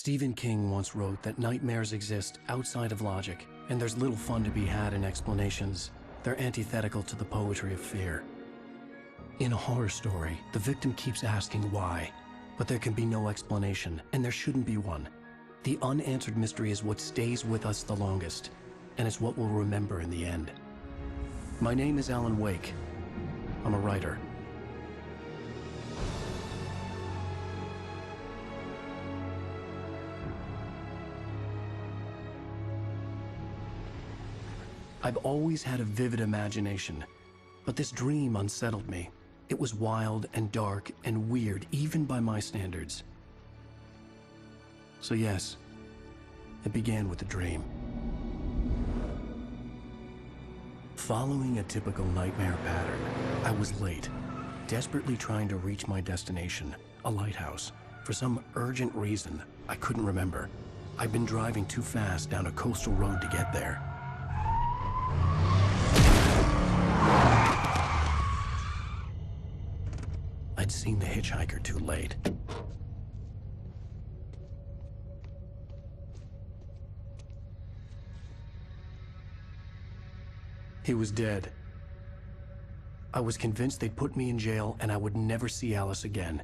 Stephen King once wrote that nightmares exist outside of logic, and there's little fun to be had in explanations. They're antithetical to the poetry of fear. In a horror story, the victim keeps asking why, but there can be no explanation, and there shouldn't be one. The unanswered mystery is what stays with us the longest, and it's what we'll remember in the end. My name is Alan Wake. I'm a writer. I've always had a vivid imagination, but this dream unsettled me. It was wild and dark and weird, even by my standards. So yes, it began with a dream. Following a typical nightmare pattern, I was late, desperately trying to reach my destination, a lighthouse. For some urgent reason, I couldn't remember. I'd been driving too fast down a coastal road to get there. I'd seen the hitchhiker too late. He was dead. I was convinced they'd put me in jail and I would never see Alice again.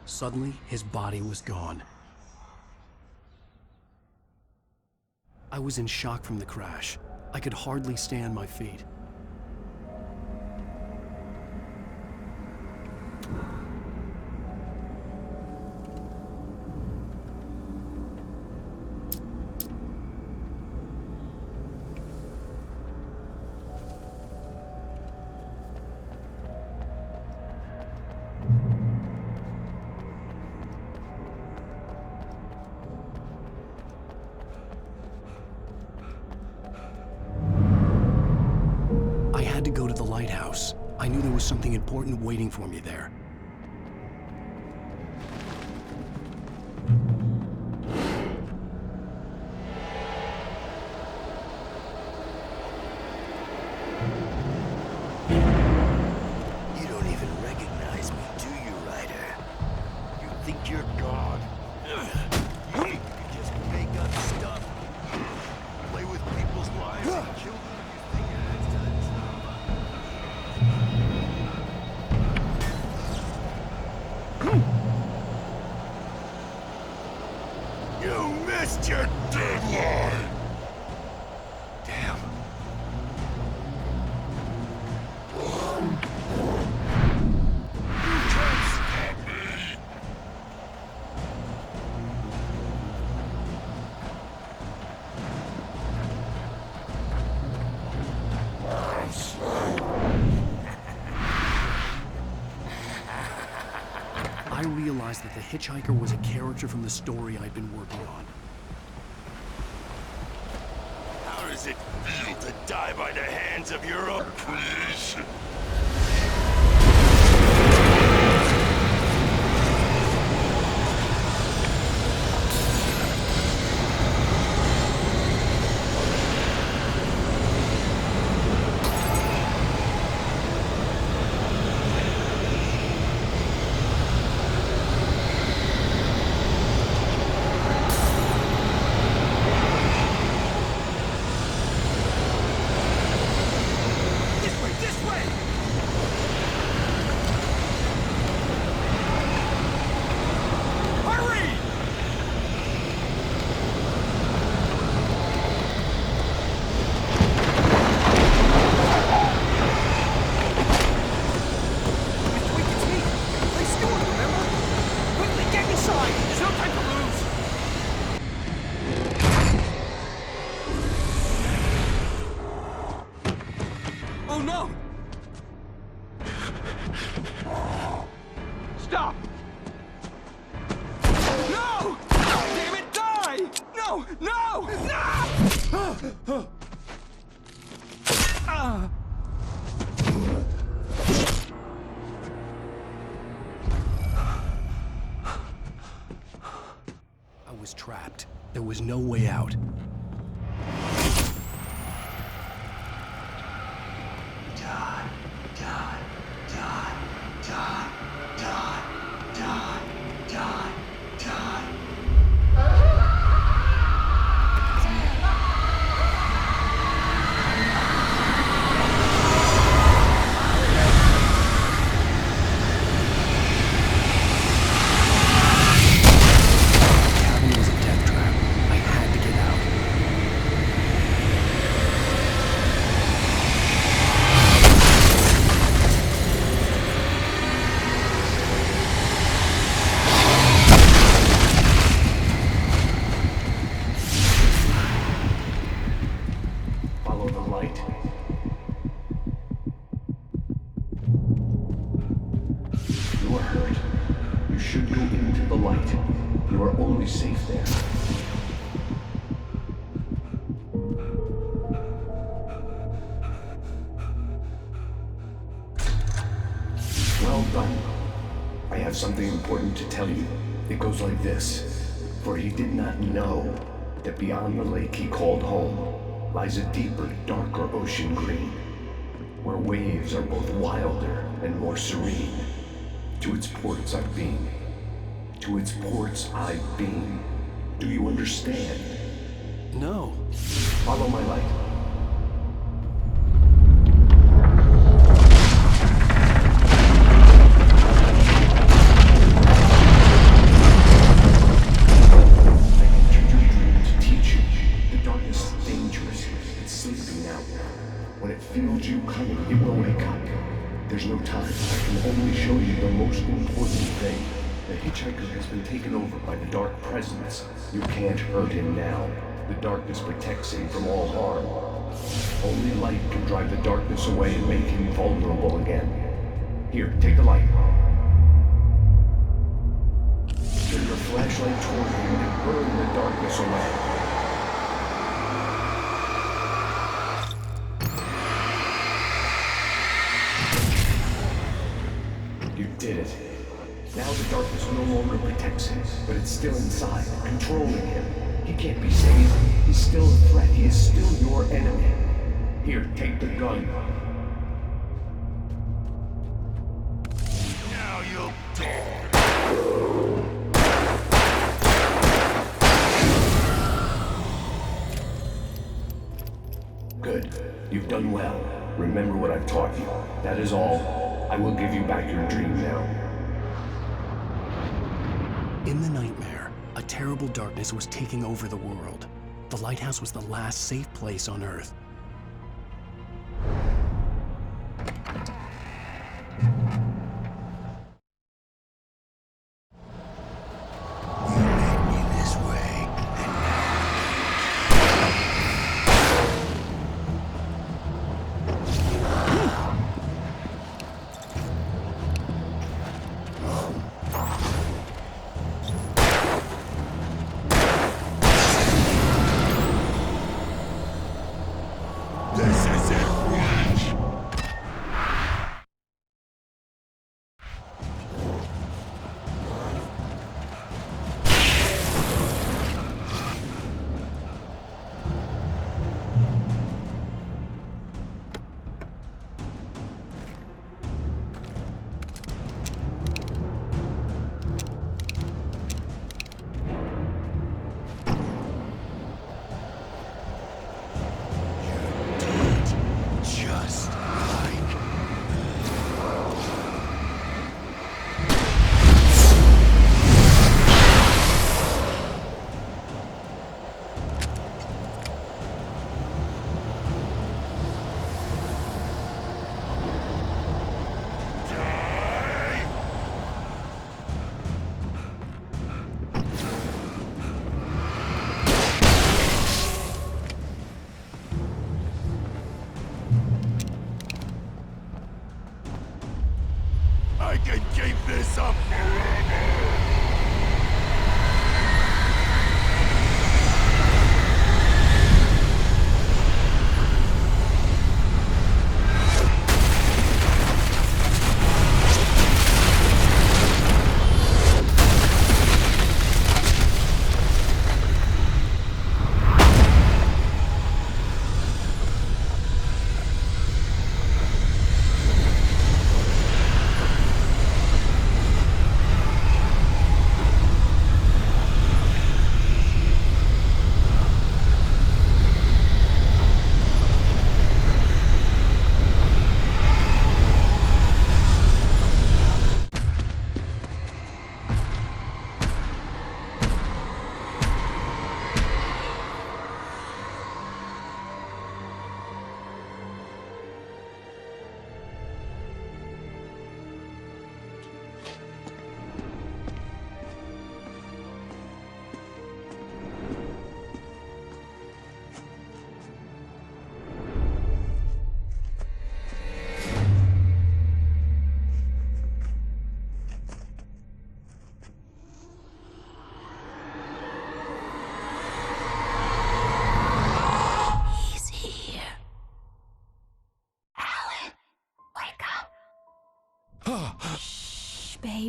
Suddenly, his body was gone. I was in shock from the crash. I could hardly stay on my feet. I had to go to the lighthouse. I knew there was something important waiting for me there. You don't even recognize me, do you, Ryder? You think you're God? You think you can just make up stuff? Play with people's lives and kill them? You missed your deadline! Damn. You can't stop me! I'm slow. I realized that the hitchhiker was a character from the story I'd been working on. How does it feel to die by the hands of your own creation? Oh no! Stop! No! Damn it, die! No! No! No! locked. There was no way out. Safe there. Well done. I have something important to tell you. It goes like this. For he did not know that beyond the lake he called home lies a deeper, darker ocean green, where waves are both wilder and more serene. To its ports I've been. To its ports I've been. Do you understand? No. Follow my light. I entered your dream to teach you. The darkness is dangerous. It's sleeping now. When it feels you coming, it will wake up. There's no time. I can only show you the most important thing. The hitchhiker has been taken over by the dark presence. You can't hurt him now. The darkness protects him from all harm. Only light can drive the darkness away and make him vulnerable again. Here, take the light. Turn your flashlight toward him and burn the darkness away. You did it. Now the darkness no longer protects him, but it's still inside, controlling him. He can't be saved. He's still a threat. He is still your enemy. Here, take the gun. Now you'll die. Good. You've done well. Remember what I've taught you. That is all. I will give you back your dream now. In the nightmare, a terrible darkness was taking over the world. The lighthouse was the last safe place on Earth. You led me this way, and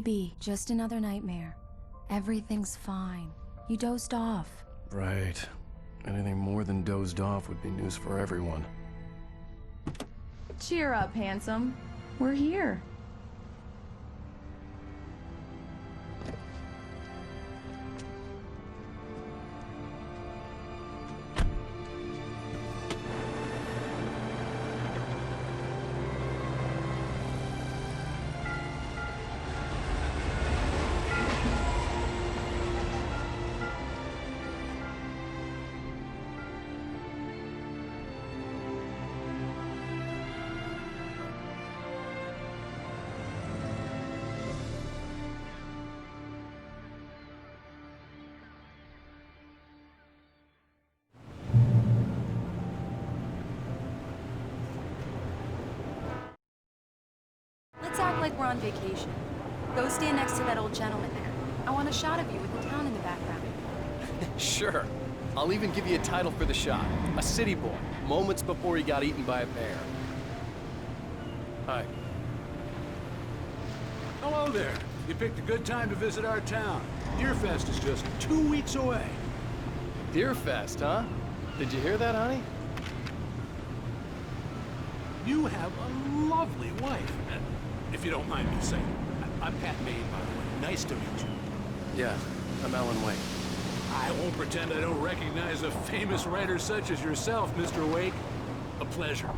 Baby, just another nightmare. Everything's fine. You dozed off. Right. Anything more than dozed off would be news for everyone. Cheer up, handsome. We're here. Let's act like we're on vacation. Go stand next to that old gentleman there. I want a shot of you with the town in the background. Sure. I'll even give you a title for the shot. A city boy, moments before he got eaten by a bear. Hi. Hello there. You picked a good time to visit our town. Deerfest is just 2 weeks away. Deerfest, huh? Did you hear that, honey? You have a lovely wife. If you don't mind me saying. I'm Pat Maine, by the way. Nice to meet you. Yeah, I'm Alan Wake. I won't pretend I don't recognize a famous writer such as yourself, Mr. Wake. A pleasure.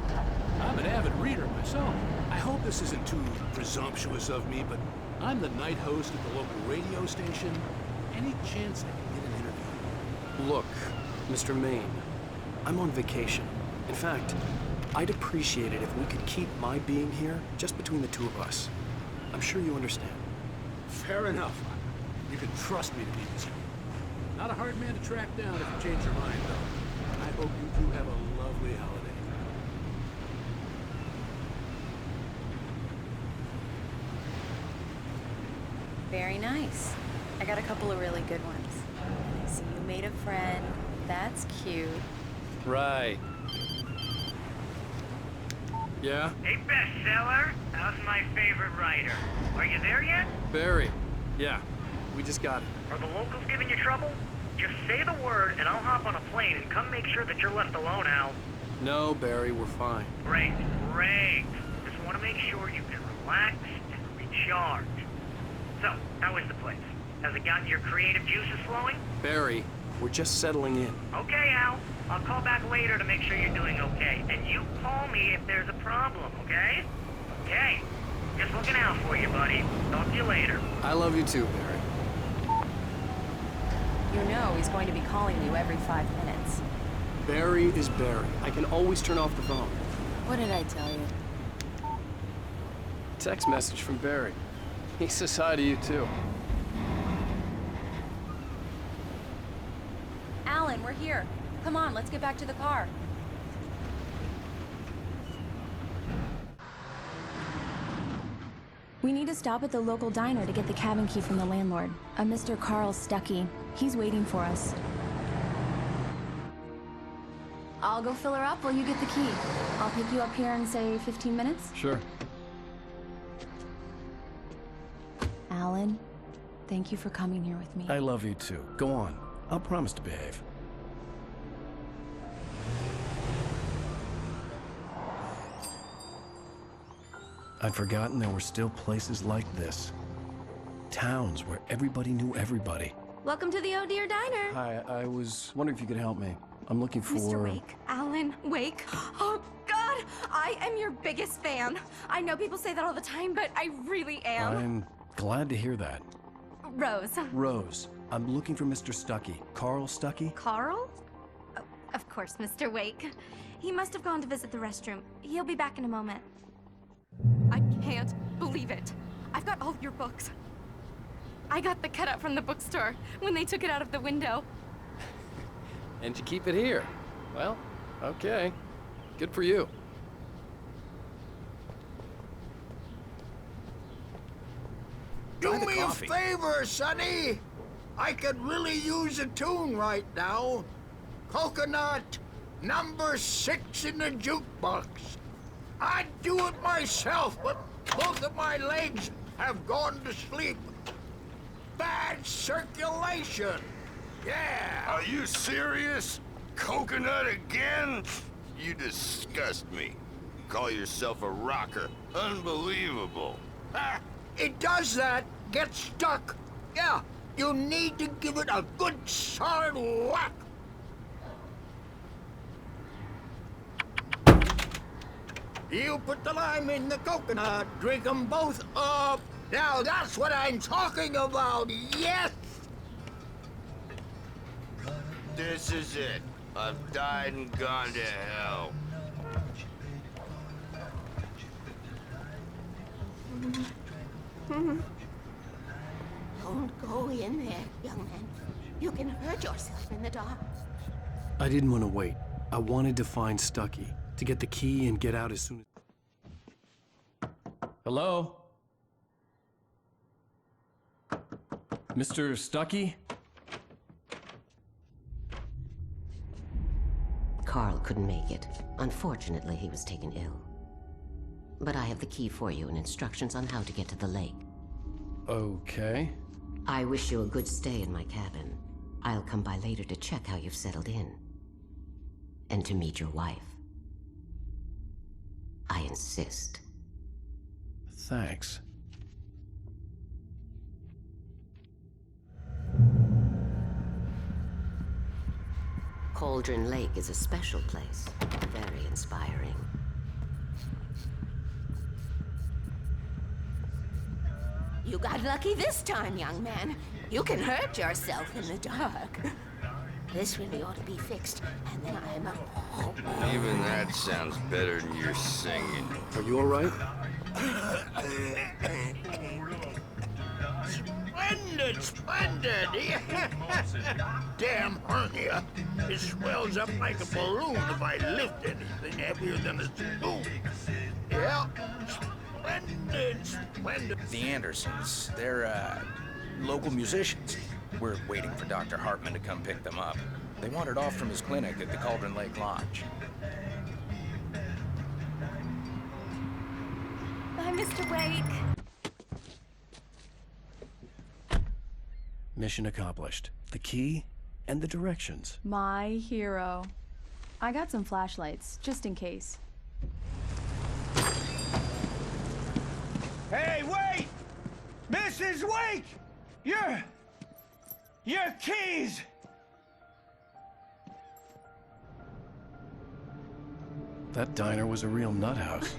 I'm an avid reader myself. I hope this isn't too presumptuous of me, but I'm the night host at the local radio station. Any chance I can get an interview? Look, Mr. Maine, I'm on vacation. In fact, I'd appreciate it if we could keep my being here just between the two of us. I'm sure you understand. Fair enough. You can trust me to be this. Not a hard man to track down if you change your mind, though. I hope you two have a lovely holiday. Very nice. I got a couple of really good ones. I see you made a friend. That's cute. Right. Yeah? Hey, bestseller, how's my favorite writer? Are you there yet? Barry. Yeah. We just got it. Are the locals giving you trouble? Just say the word and I'll hop on a plane and come make sure that you're left alone, Al. No, Barry, we're fine. Great, great. Just want to make sure you can relax and recharge. So, how is the place? Has it gotten your creative juices flowing? Barry, we're just settling in. Okay, Al. I'll call back later to make sure you're doing okay. And you call me if there's a problem, okay? Okay. Just looking out for you, buddy. Talk to you later. I love you too, Barry. You know he's going to be calling you every 5 minutes. Barry is Barry. I can always turn off the phone. What did I tell you? Text message from Barry. He says hi to you too. Alan, we're here. Come on, let's get back to the car. We need to stop at the local diner to get the cabin key from the landlord, a Mr. Carl Stuckey. He's waiting for us. I'll go fill her up while you get the key. I'll pick you up here in, say, 15 minutes? Sure. Alan, thank you for coming here with me. I love you too. Go on. I'll promise to behave. I'd forgotten there were still places like this. Towns where everybody knew everybody. Welcome to the Oh Dear Diner. Hi, I was wondering if you could help me. I'm looking for... Mr. Wake. Alan Wake. Oh, God! I am your biggest fan. I know people say that all the time, but I really am. I'm glad to hear that. Rose. Rose, I'm looking for Mr. Stuckey. Carl Stuckey? Carl? Oh, of course, Mr. Wake. He must have gone to visit the restroom. He'll be back in a moment. I can't believe it. I've got all your books. I got the cutout from the bookstore when they took it out of the window. And you keep it here. Well, okay. Good for you. Do me a favor, Sonny. I could really use a tune right now. Coconut, number 6 in the jukebox. I'd do it myself, but both of my legs have gone to sleep. Bad circulation. Yeah. Are you serious? Coconut again? You disgust me. Call yourself a rocker. Unbelievable. Ah, it does that. Get stuck. Yeah, you need to give it a good solid whack. You put the lime in the coconut, drink them both up. Now that's what I'm talking about, yes! This is it. I've died and gone to hell. Don't go in there, young man. You can hurt yourself in the dark. I didn't want to wait. I wanted to find Stucky, to get the key and get out as soon as... Hello? Mr. Stucky? Carl couldn't make it. Unfortunately, he was taken ill. But I have the key for you and instructions on how to get to the lake. Okay. I wish you a good stay in my cabin. I'll come by later to check how you've settled in. And to meet your wife. I insist. Thanks. Cauldron Lake is a special place. Very inspiring. You got lucky this time, young man. You can hurt yourself in the dark. This really ought to be fixed, and then I'm... Even that sounds better than your singing. Are you all right? Splendid, splendid! Damn hernia. It swells up like a balloon if I lift anything heavier than a spoon. Yeah, splendid, splendid. The Andersons, they're, local musicians. We're waiting for Dr. Hartman to come pick them up. They wandered off from his clinic at the Cauldron Lake Lodge. Bye, Mr. Wake. Mission accomplished. The key and the directions. My hero. I got some flashlights, just in case. Hey, wait! Mrs. Wake! Your keys! That diner was a real nut house.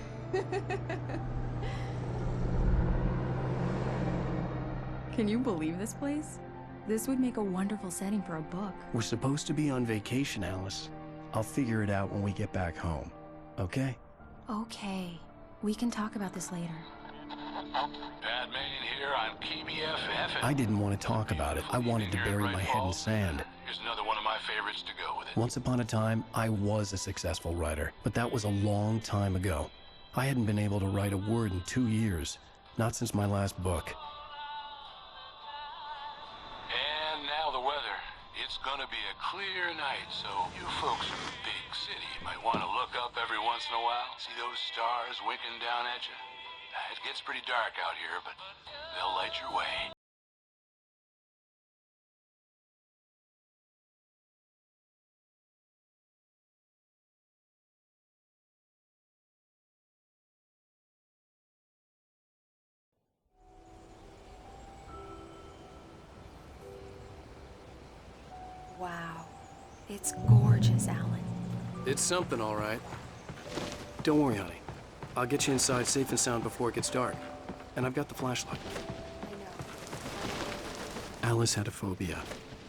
Can you believe this place? This would make a wonderful setting for a book. We're supposed to be on vacation, Alice. I'll figure it out when we get back home. Okay? Okay. We can talk about this later. Bad Maine here on KBFF. I didn't want to talk about it. I wanted to bury my head in sand. Here's another one of my favorites to go with it. Once upon a time, I was a successful writer, but that was a long time ago. I hadn't been able to write a word in 2 years, not since my last book. And now the weather. It's gonna be a clear night, so you folks in the big city might want to look up every once in a while. See those stars winking down at you? It gets pretty dark out here, but they'll light your way. Wow. It's gorgeous, Alan. It's something, all right. Don't worry, honey. I'll get you inside safe and sound before it gets dark. And I've got the flashlight. Alice had a phobia.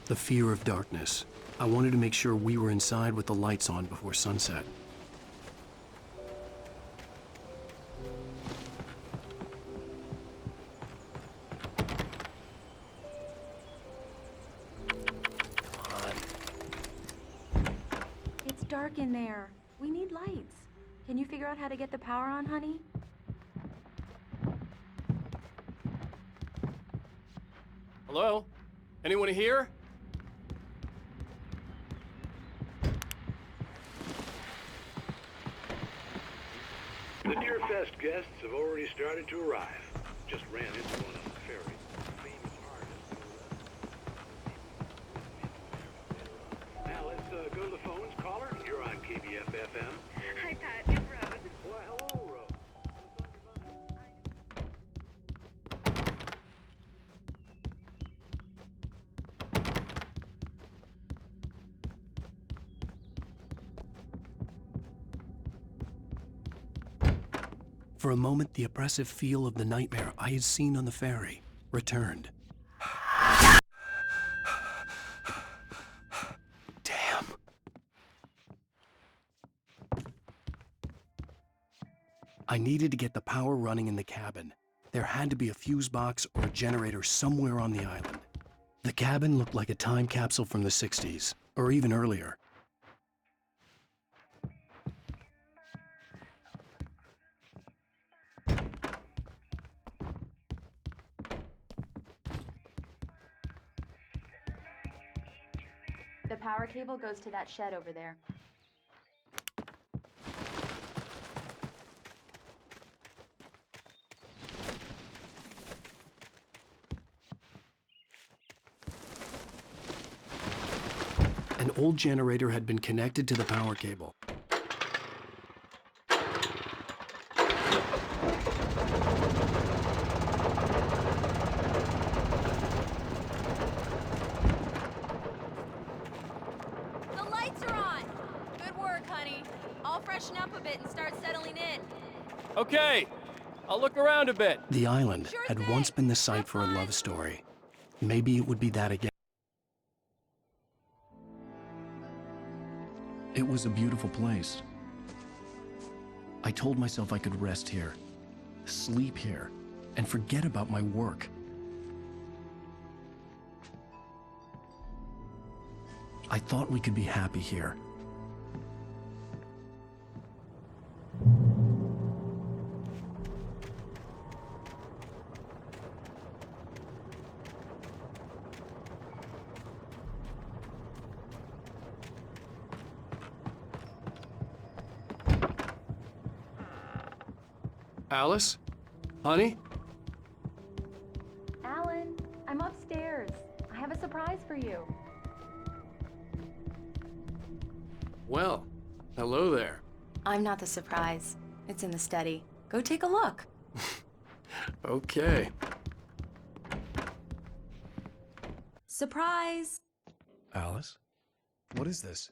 The fear of darkness. I wanted to make sure we were inside with the lights on before sunset. It's dark in there. We need lights. Can you figure out how to get the power on, honey? Hello? Anyone here? The Deerfest guests have already started to arrive. Just ran into one on the ferry. Famous artist. Now let's go to the phones. Caller, you're on KBF FM. Hi, Pat. It's Rose. Why, hello, Rose. For a moment, the oppressive feel of the nightmare I had seen on the ferry returned. Damn. I needed to get the power running in the cabin. There had to be a fuse box or a generator somewhere on the island. The cabin looked like a time capsule from the 60s, or even earlier. The power cable goes to that shed over there. An old generator had been connected to the power cable. The lights are on! Good work, honey. I'll freshen up a bit and start settling in. Okay, I'll look around a bit. The island had once been the site for a love story. Maybe it would be that again. It was a beautiful place. I told myself I could rest here, sleep here, and forget about my work. I thought we could be happy here. Alice? Honey? Alan, I'm upstairs. I have a surprise for you. Well, hello there. I'm not the surprise. It's in the study. Go take a look. Okay. Surprise! Alice? What is this?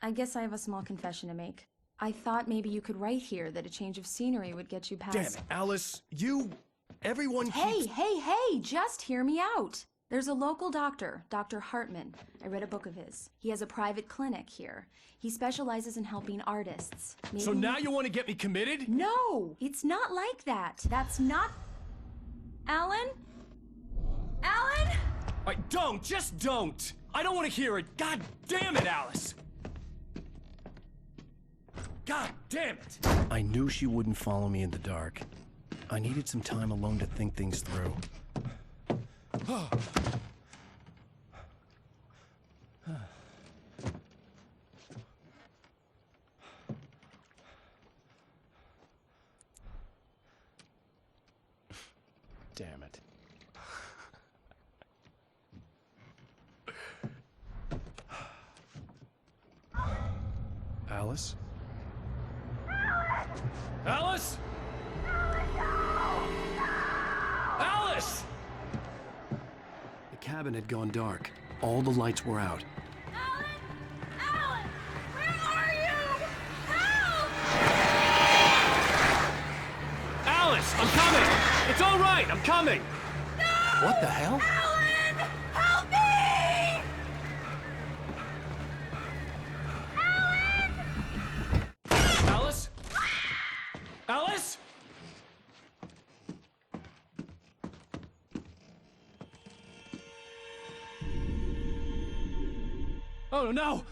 I guess I have a small confession to make. I thought maybe you could write here that a change of scenery would get you past— Damn it, Alice, everyone keeps— Hey, just hear me out. There's a local doctor, Dr. Hartman. I read a book of his. He has a private clinic here. He specializes in helping artists. Maybe— So now you want to get me committed? No, it's not like that. That's not— Alan? Alan? Just don't! I don't want to hear it! God damn it, Alice! God damn it! I knew she wouldn't follow me in the dark. I needed some time alone to think things through. Damn it. Alice? Alice? Alice! The cabin had gone dark. All the lights were out. Alan! Where are you? Help! Alice, I'm coming! It's all right, I'm coming! No! What the hell? Alan! Help me! Alice? Alice? Oh no!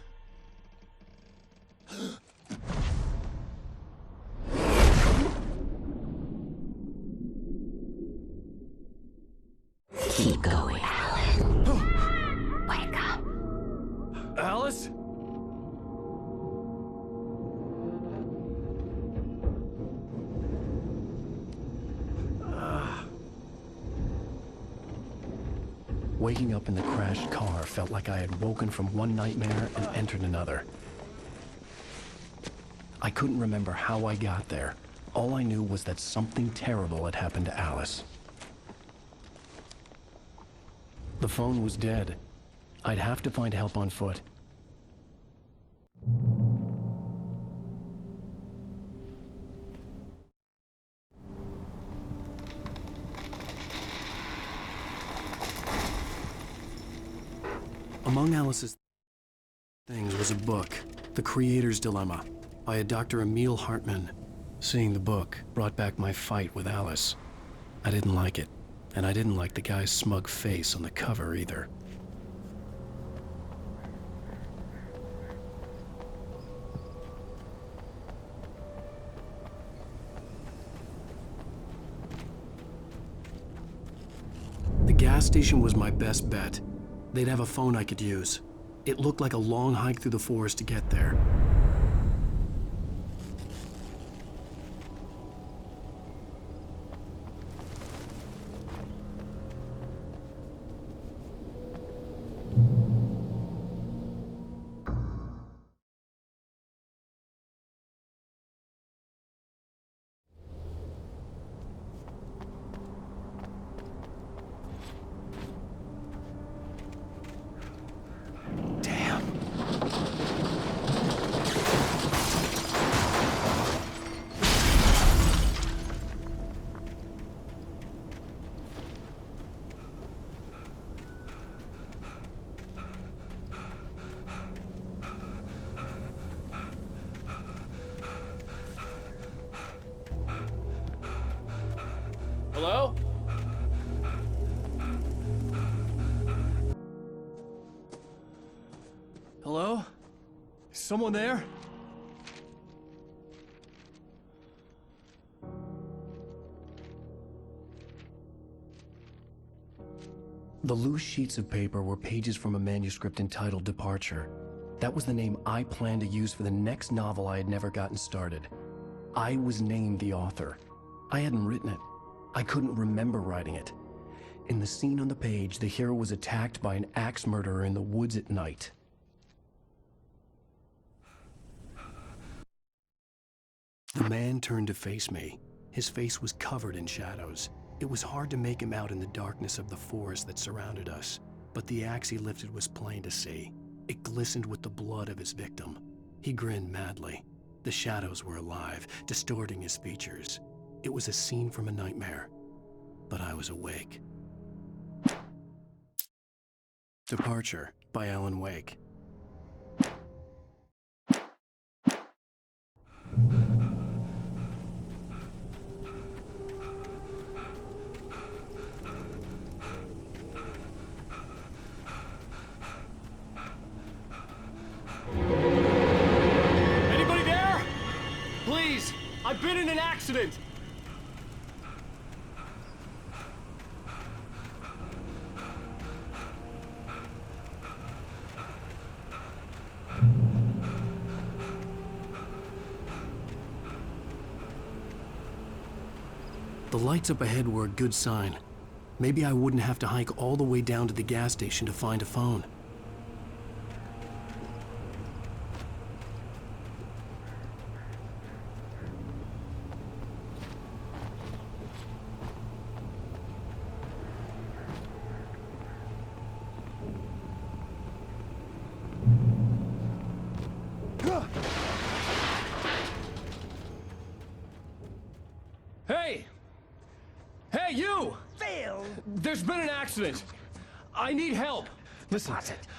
Keep going, Alan. Wake up. Alice? Waking up in the crashed car felt like I had woken from one nightmare and entered another. I couldn't remember how I got there. All I knew was that something terrible had happened to Alice. The phone was dead. I'd have to find help on foot. Among Alice's things was a book, The Creator's Dilemma, by a Dr. Emil Hartman. Seeing the book brought back my fight with Alice. I didn't like it, and I didn't like the guy's smug face on the cover either. The gas station was my best bet. They'd have a phone I could use. It looked like a long hike through the forest to get there. Hello? Hello? Is someone there? The loose sheets of paper were pages from a manuscript entitled Departure. That was the name I planned to use for the next novel I had never gotten started. I was named the author. I hadn't written it. I couldn't remember writing it. In the scene on the page, the hero was attacked by an axe murderer in the woods at night. The man turned to face me. His face was covered in shadows. It was hard to make him out in the darkness of the forest that surrounded us, but the axe he lifted was plain to see. It glistened with the blood of his victim. He grinned madly. The shadows were alive, distorting his features. It was a scene from a nightmare, but I was awake. Departure by Alan Wake. Anybody there? Please, I've been in an accident. The lights up ahead were a good sign. Maybe I wouldn't have to hike all the way down to the gas station to find a phone. Hey! Hey, you! Phil! There's been an accident. I need help. Listen,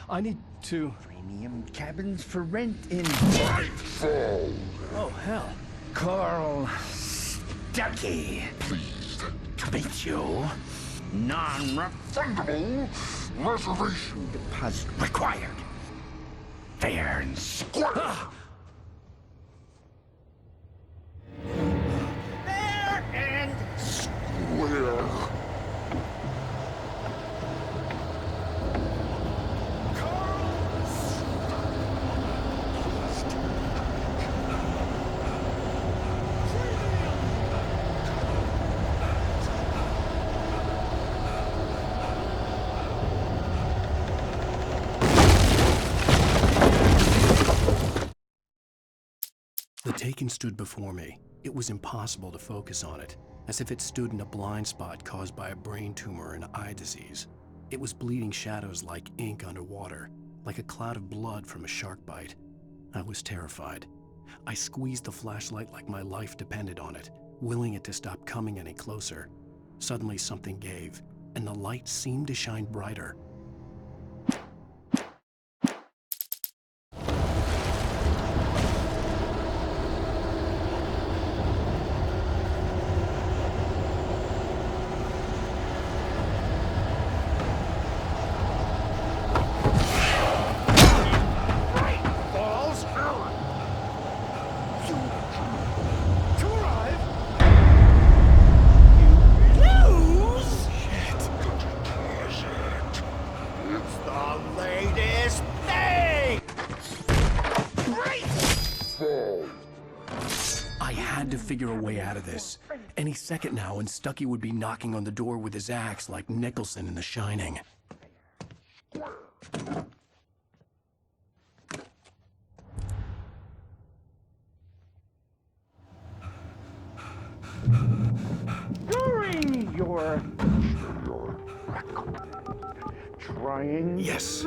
I need to... Premium cabins for rent in... Nightfall! Oh, hell. Carl Stuckey. Pleased To meet you. Non-refundable reservation deposit required. Fair and square. Fair and square. The Taken stood before me. It was impossible to focus on it, as if it stood in a blind spot caused by a brain tumor and eye disease. It was bleeding shadows like ink underwater, like a cloud of blood from a shark bite. I was terrified. I squeezed the flashlight like my life depended on it, willing it to stop coming any closer. Suddenly something gave, and the light seemed to shine brighter. I had to figure a way out of this. Any second now, and Stucky would be knocking on the door with his axe like Nicholson in The Shining. During your trying. Yes.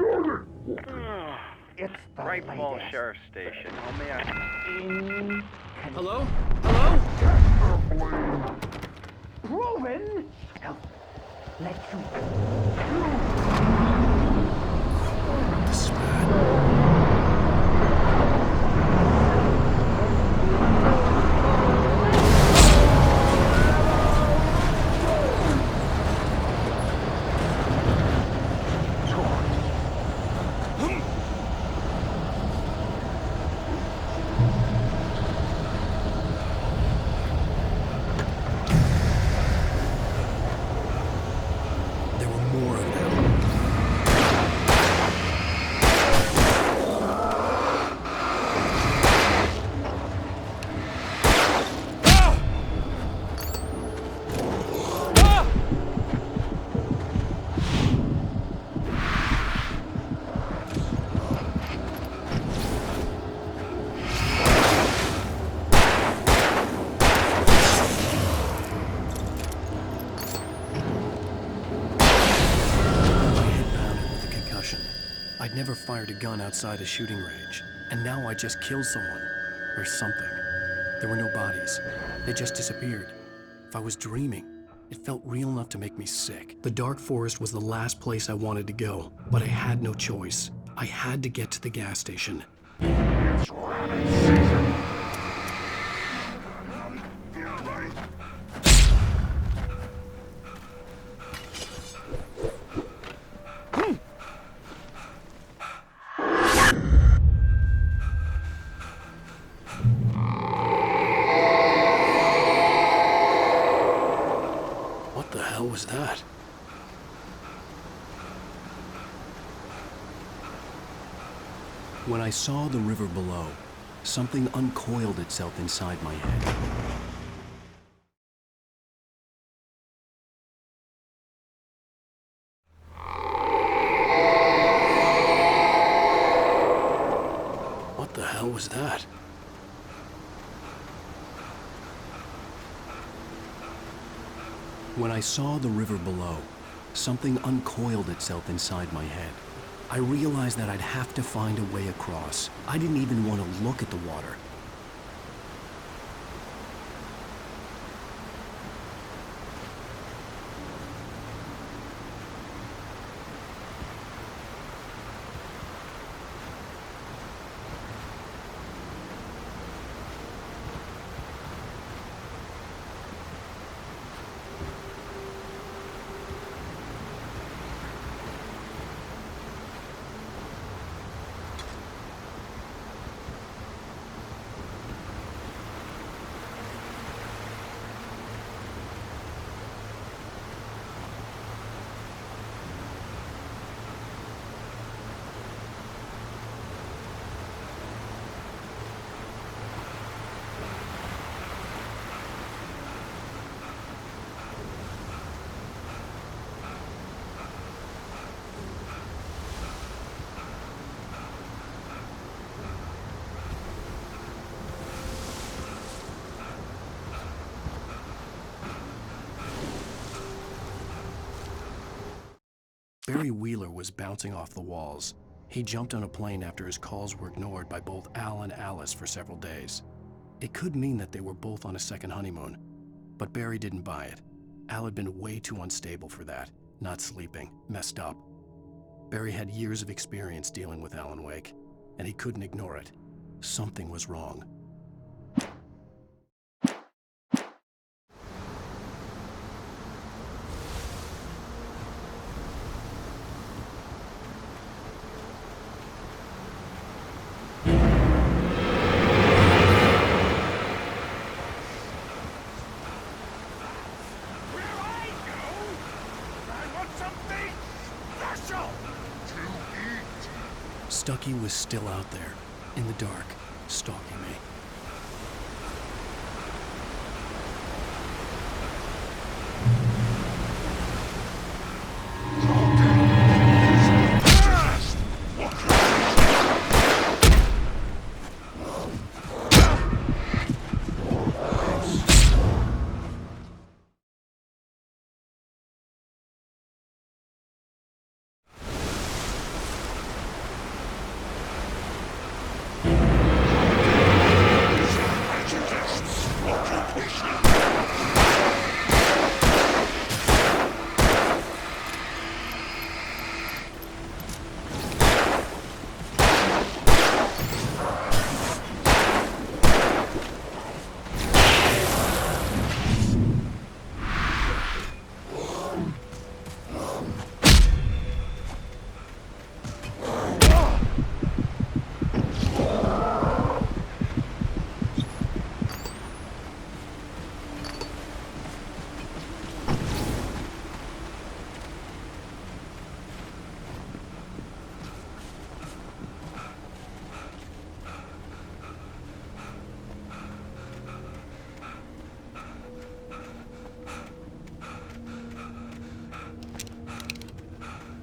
It's the Right Falls latest. Sheriff Station. How may I... Hello? Hello? Proven. Let you. There were more of them. I'd never fired a gun outside a shooting range, and now I just killed someone. Or something. There were no bodies. They just disappeared. If I was dreaming, it felt real enough to make me sick. The dark forest was the last place I wanted to go, but I had no choice. I had to get to the gas station. What the hell was that? When I saw the river below, something uncoiled itself inside my head. What the hell was that? When I saw the river below, something uncoiled itself inside my head. I realized that I'd have to find a way across. I didn't even want to look at the water. Barry Wheeler was bouncing off the walls. He jumped on a plane after his calls were ignored by both Al and Alice for several days. It could mean that they were both on a second honeymoon, but Barry didn't buy it. Al had been way too unstable for that, not sleeping, messed up. Barry had years of experience dealing with Alan Wake, and he couldn't ignore it. Something was wrong. Stucky was still out there, in the dark, stalking me.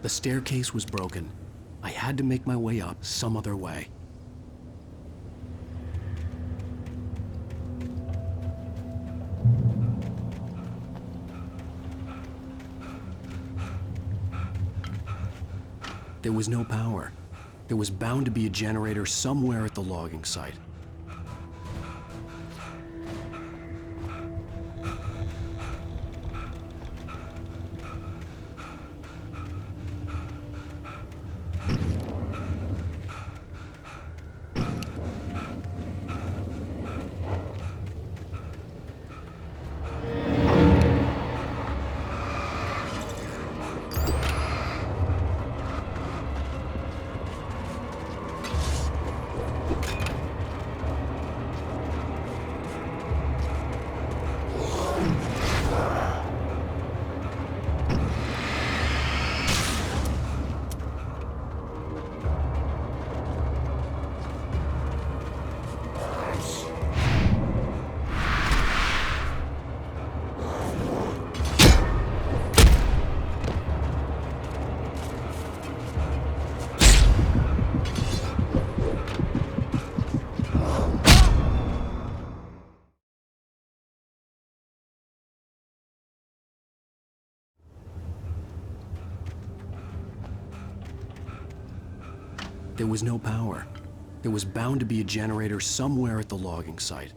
The staircase was broken. I had to make my way up some other way. There was no power. There was bound to be a generator somewhere at the logging site. There was no power. There was bound to be a generator somewhere at the logging site.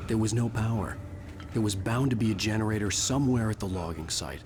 There was no power. There was bound to be a generator somewhere at the logging site.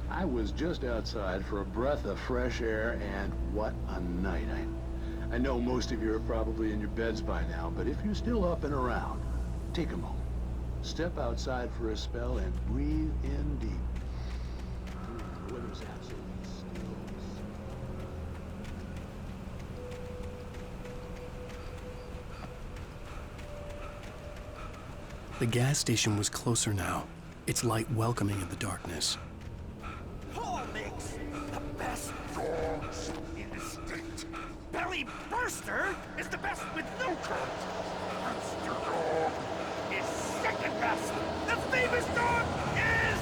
I was just outside for a breath of fresh air, and what a night. I know most of you are probably in your beds by now, but if you're still up and around, take a moment. Step outside for a spell and breathe in deep. The weather's absolutely stunning. The gas station was closer now, its light welcoming in the darkness. Paul makes the best dogs in the state. Belly Burster is the best with no coat. Monster Dog is second best. The famous dog is...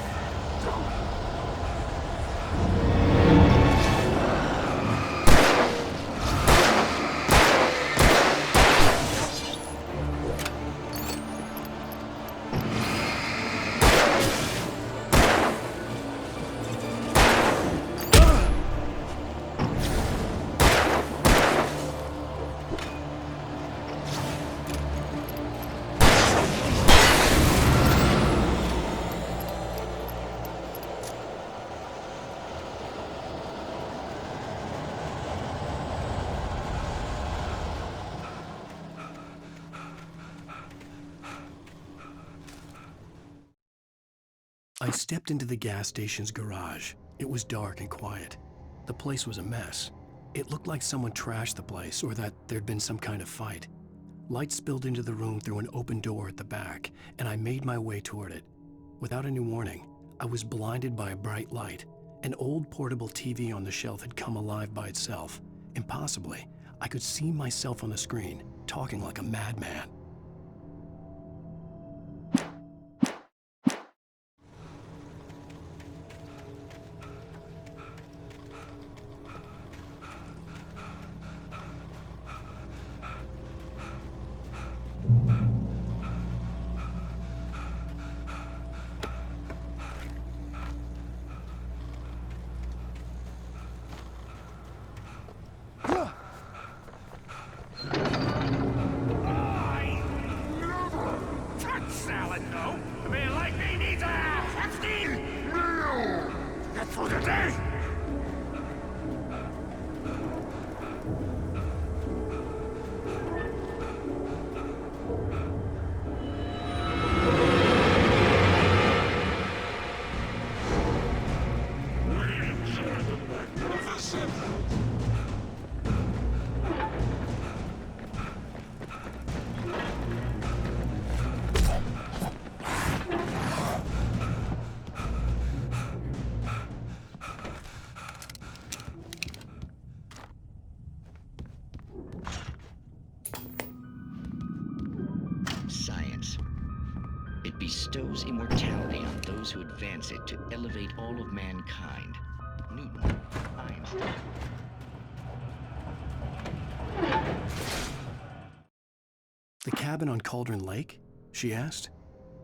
I stepped into the gas station's garage. It was dark and quiet. The place was a mess. It looked like someone trashed the place or that there'd been some kind of fight. Light spilled into the room through an open door at the back, and I made my way toward it. Without any warning, I was blinded by a bright light. An old portable TV on the shelf had come alive by itself. Impossibly, I could see myself on the screen, talking like a madman. Salad, no. A man like me needs a hefty meal. That's for the day. Science. It bestows immortality on those who advance it to elevate all of mankind. Newton, Einstein. The cabin on Cauldron Lake? She asked.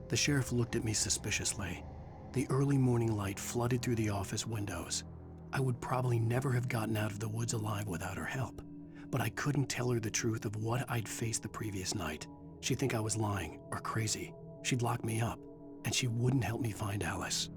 The sheriff looked at me suspiciously. The early morning light flooded through the office windows. I would probably never have gotten out of the woods alive without her help, but I couldn't tell her the truth of what I'd faced the previous night. She'd think I was lying or crazy. She'd lock me up, and she wouldn't help me find Alice.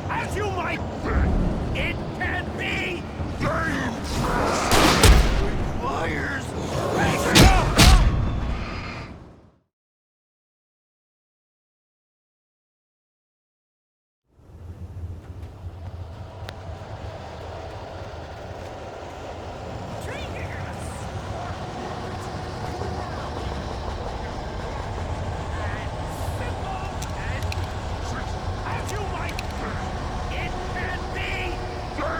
As you might think, it can be dangerous. Requires patience. As you might think, it can be dangerous.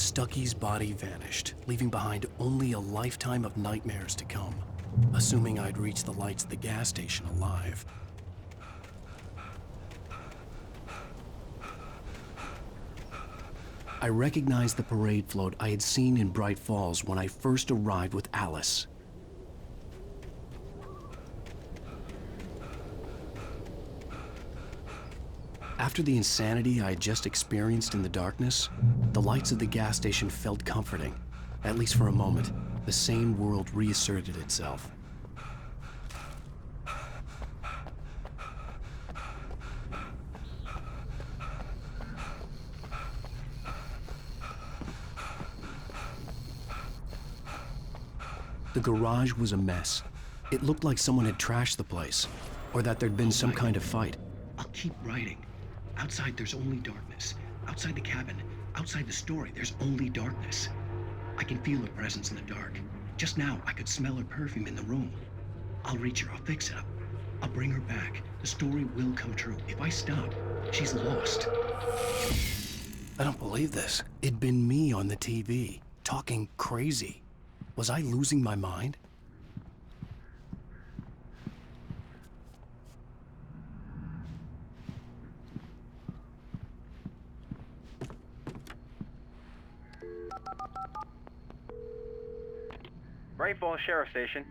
Stucky's body vanished, leaving behind only a lifetime of nightmares to come, assuming I'd reach the lights at the gas station alive. I recognized the parade float I had seen in Bright Falls when I first arrived with Alice. After the insanity I had just experienced in the darkness, the lights of the gas station felt comforting. At least for a moment, the sane world reasserted itself. The garage was a mess. It looked like someone had trashed the place, or that there'd been some kind of fight. I'll keep writing. Outside, there's only darkness. Outside the cabin, outside the story, there's only darkness. I can feel her presence in the dark. Just now, I could smell her perfume in the room. I'll reach her, I'll fix it up. I'll bring her back. The story will come true. If I stop, she's lost. I don't believe this. It'd been me on the TV, talking crazy. Was I losing my mind? Bright Falls Sheriff Station.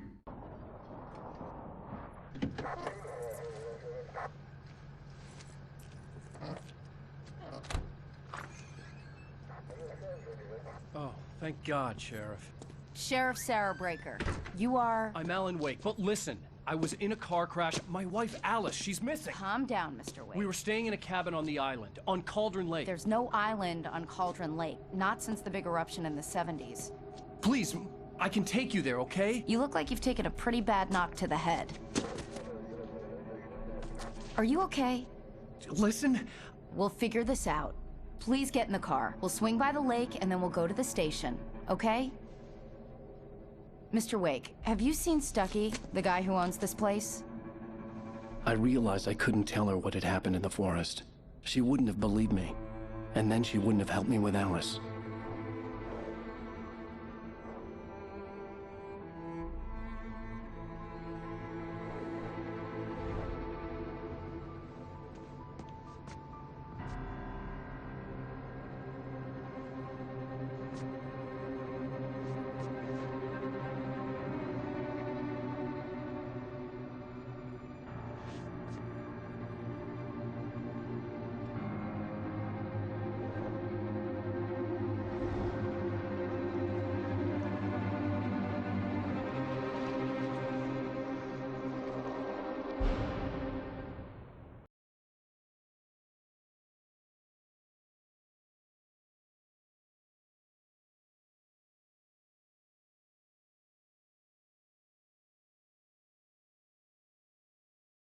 Oh, thank God, Sheriff. Sheriff Sarah Breaker, you are... I'm Alan Wake, but listen, I was in a car crash. My wife, Alice, she's missing. Calm down, Mr. Wake. We were staying in a cabin on the island, on Cauldron Lake. There's no island on Cauldron Lake, not since the big eruption in the 70s. Please, I can take you there, okay? You look like you've taken a pretty bad knock to the head. Are you okay? Listen. We'll figure this out. Please get in the car. We'll swing by the lake and then we'll go to the station, okay? Mr. Wake, have you seen Stucky, the guy who owns this place? I realized I couldn't tell her what had happened in the forest. She wouldn't have believed me. And then she wouldn't have helped me with Alice.